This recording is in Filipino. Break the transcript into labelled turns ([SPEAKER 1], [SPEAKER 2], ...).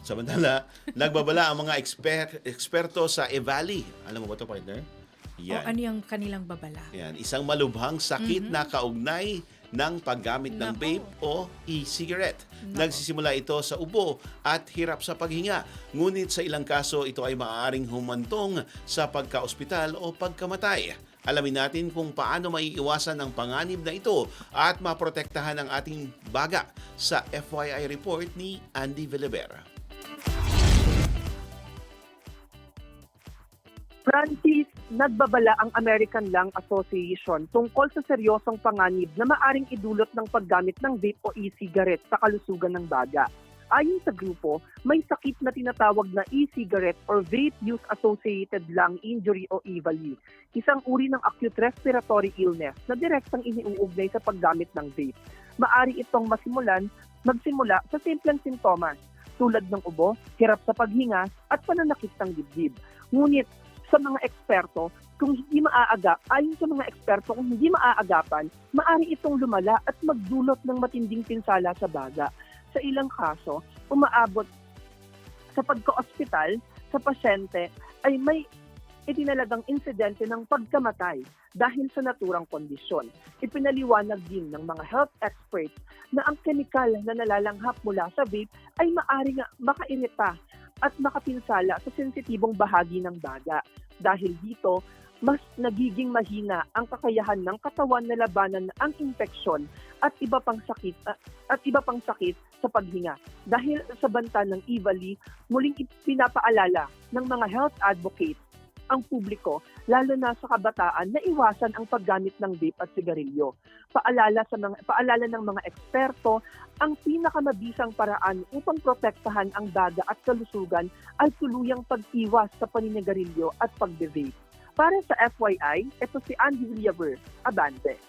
[SPEAKER 1] Samantala, nagbabala ang mga eksperto sa EVALI. Alam mo ba ito, partner?
[SPEAKER 2] O
[SPEAKER 1] Yan.
[SPEAKER 2] ano yung kanilang babala?
[SPEAKER 1] Yan. Isang malubhang sakit na kaugnay ng paggamit ng
[SPEAKER 2] Nako.
[SPEAKER 1] vape o e-cigarette.
[SPEAKER 2] Nako.
[SPEAKER 1] Nagsisimula ito sa ubo at hirap sa paghinga. Ngunit sa ilang kaso, ito ay maaaring humantong sa pagka-ospital o pagkamatay. Alamin natin kung paano maiiwasan ang panganib na ito at maprotektahan ang ating baga sa FYI report ni Andy Villaver.
[SPEAKER 3] Francis, nagbabala ang American Lung Association tungkol sa seryosong panganib na maaring idulot ng paggamit ng vape o e-cigarette sa kalusugan ng baga. Ayon sa grupo, may sakit na tinatawag na e-cigarette or Vape Use Associated Lung Injury o EVALI, isang uri ng acute respiratory illness na direktang iniuugnay sa paggamit ng vape. Maari itong magsimula sa simpleng sintomas tulad ng ubo, hirap sa paghinga at pananakit ng dibdib. Ngunit sa mga eksperto, ayon sa mga eksperto, kung hindi maaagapan, maaari itong lumala at magdulot ng matinding pinsala sa baga. Sa ilang kaso, umaabot sa pagka-ospital sa pasyente ay may itinalagang insidente ng pagkamatay dahil sa naturang kondisyon. Ipinaliwanag din ng mga health experts na ang kemikal na nalalanghap mula sa vape ay maaring makairita at makapinsala sa sensitibong bahagi ng baga. Dahil dito, mas nagiging mahina ang kakayahan ng katawan na labanan ang infeksyon at iba pang sakit sa paghinga. Dahil sa banta ng EVALI, muling pinapaalala ng mga health advocates ang publiko, lalo na sa kabataan, na iwasan ang paggamit ng vape at sigarilyo. Paalala ng mga eksperto, ang pinakamabisang paraan upang protektahan ang baga at kalusugan ay tuluyang pag-iwas sa paninigarilyo at pagbe-vape. Para sa FYI, ito si Andy Villaver, Abante.